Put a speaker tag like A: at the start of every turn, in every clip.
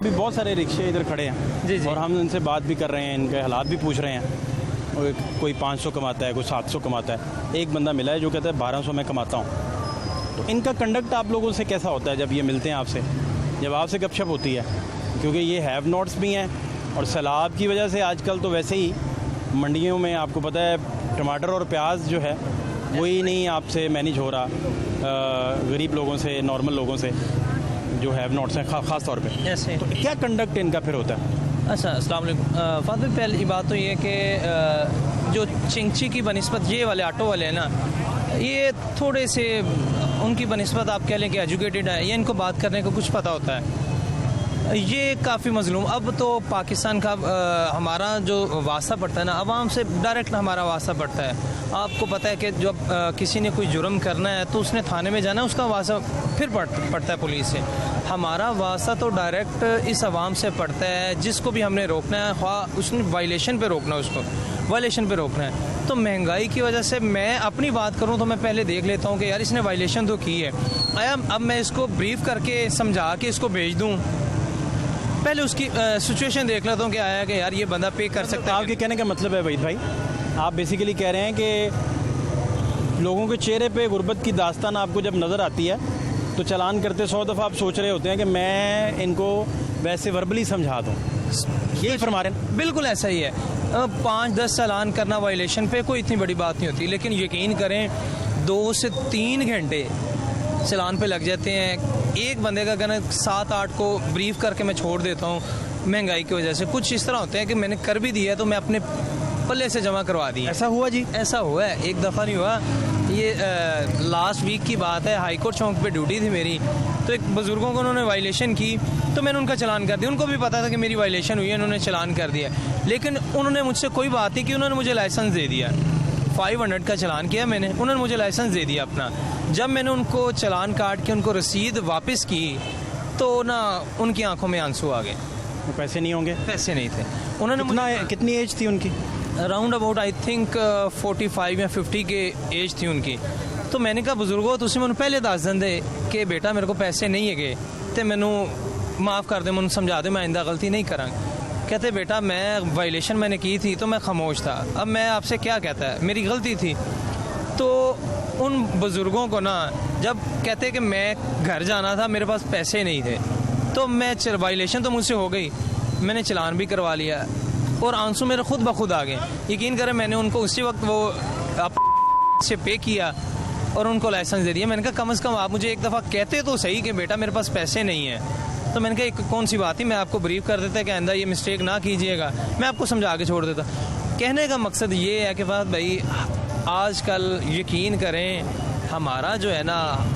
A: अभी बहुत सारे रिक्शे इधर खड़े हैं
B: जी।
A: और हम इनसे बात भी कर रहे हैं, इनके हालात भी पूछ रहे हैं। और कोई 500 कमाता है, कोई 700 कमाता है। एक बंदा मिला है जो कहता है 1200 मैं कमाता हूँ। तो इनका कंडक्ट आप लोगों से कैसा होता है जब ये मिलते हैं आपसे, जब आपसे गपशप होती है? क्योंकि ये हैव नॉट्स भी हैं और सैलाब की वजह से आजकल तो वैसे ही मंडियों में आपको पता है टमाटर और प्याज जो है वही नहीं आपसे मैनेज हो रहा गरीब लोगों से, नॉर्मल लोगों से जो हैव नॉट्स हैं ख़ास तौर पे।
B: ऐसे
A: तो क्या कंडक्ट इनका फिर होता है?
B: अच्छा, अस्सलाम वालेकुम फातिमा। पहली बात तो ये कि जो चिंची की बनिस्बत ये वाले ऑटो वाले हैं ना, ये थोड़े से उनकी बनिस्बत आप कह लें कि एजुकेटेड है, ये इनको बात करने का कुछ पता होता है। ये काफ़ी मजलूम। अब तो पाकिस्तान का हमारा जो वास्ता पड़ता है ना, अवाम से डायरेक्ट हमारा वास्ता पड़ता है। आपको पता है कि जब किसी ने कोई जुर्म करना है तो उसने थाने में जाना है, उसका वास्ता फिर पड़ता है पुलिस से। हमारा वास्ता तो डायरेक्ट इस अवाम से पड़ता है, जिसको भी हमने रोकना है, ख्वाह उसने वायलेशन पे रोकना है, उसको वायलेशन पे रोकना है। तो महंगाई की वजह से मैं अपनी बात करूं तो मैं पहले देख लेता हूं कि यार इसने वायलेशन तो की है, आया अब मैं इसको ब्रीफ करके समझा के इसको भेज दूं, पहले उसकी सिचुएशन देख लेता हूँ कि आया कि यार ये बंदा पे कर सकता है।
A: आपके कहने का मतलब है वहीद भाई, आप बेसिकली कह रहे हैं कि लोगों के चेहरे पे गुर्बत की दास्तान आपको जब नज़र आती है तो चालान करते 100 दफ़ा आप सोच रहे होते हैं कि मैं इनको वैसे वर्बली समझा दूँ। यही फरमा रहे हैं?
B: बिल्कुल ऐसा ही है। 5-10 चालान करना वायलेशन पे कोई इतनी बड़ी बात नहीं होती, लेकिन यकीन करें 2 से 3 घंटे चालान पे लग जाते हैं। एक बंदे का कहना 7-8 को ब्रीफ करके मैं छोड़ देता हूँ महंगाई की वजह से। कुछ इस तरह होते हैं कि मैंने कर भी दिया तो मैं अपने पल्ले से जमा करवा दी।
A: ऐसा हुआ जी?
B: ऐसा हुआ है, एक दफ़ा नहीं हुआ। ये लास्ट वीक की बात है, हाई कोर्ट चौक पे ड्यूटी थी मेरी, तो एक बुज़ुर्गों को उन्होंने वायलेशन की तो मैंने उनका चालान कर दिया। उनको भी पता था कि मेरी वायलेशन हुई है, उन्होंने चालान कर दिया, लेकिन उन्होंने मुझसे कोई बात नहीं की। उन्होंने मुझे लाइसेंस दे दिया, 500 का चालान किया मैंने, उन्होंने मुझे लाइसेंस दे दिया अपना। जब मैंने उनको चालान काट के उनको रसीद वापस की तो ना उनकी आंखों में आंसू आ गए।
A: वो पैसे नहीं होंगे?
B: पैसे नहीं थे। उन्होंने
A: कितनी एज थी उनकी?
B: अराउंड अबाउट आई थिंक 45 या 50 के एज थी उनकी। तो मैंने कहा बुजुर्गो तुम मैंने पहले दस देंगे कि बेटा मेरे को पैसे नहीं है तो मैनू माफ़ कर दे, मैं समझा दे, मैं आइंदा गलती नहीं करांगा। कहते बेटा मैं वायलेशन मैंने की थी तो मैं खामोश था, अब मैं आपसे क्या कहता है, मेरी गलती थी। तो उन बुज़ुर्गों को ना जब कहते कि मैं घर जाना था, मेरे पास पैसे नहीं थे, तो मैं वायलेशन तो मुझसे हो गई, मैंने चालान भी करवा लिया और आंसू मेरे खुद ब खुद आ गए। यकीन करें मैंने उनको उसी वक्त वो से पे किया और उनको लाइसेंस दे दिया। मैंने कहा कम से कम आप मुझे एक दफ़ा कहते तो सही कि बेटा मेरे पास पैसे नहीं है। तो मैंने कहा एक कौन सी बात थी, मैं आपको ब्रीफ कर देता कि आइंदा ये मिस्टेक ना कीजिएगा, मैं आपको समझा के छोड़ देता। कहने का मकसद ये है कि बात भाई आजकल यकीन करें हमारा जो है ना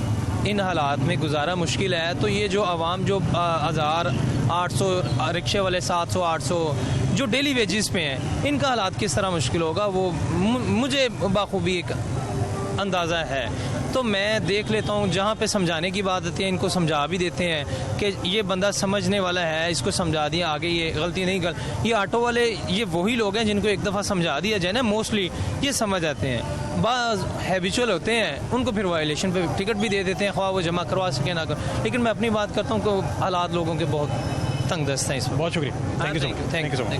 B: इन हालात में गुजारा मुश्किल है। तो ये जो आवाम जो 1800 रिक्शे वाले 700-800 जो डेली वेजेस पे हैं, इनका हालात किस तरह मुश्किल होगा वो मुझे बाखूबी एक अंदाज़ा है। तो मैं देख लेता हूँ जहाँ पे समझाने की बात आती है इनको समझा भी देते हैं कि ये बंदा समझने वाला है, इसको समझा दिया, आगे ये गलती नहीं कर। ये ऑटो वाले ये वही लोग हैं जिनको एक दफ़ा समझा दिया जाए ना, मोस्टली ये समझ आते हैं। बाज़ हैबिचुअल होते हैं, उनको फिर वायलेशन पे टिकट भी दे देते हैं, ख्वाह वो जमा करवा सके ना कर। लेकिन मैं अपनी बात करता हूँ कि हालात लोगों के बहुत तंग दस्त हैं इस वक्त।
A: बहुत शुक्रिया, थैंक यू सो मच।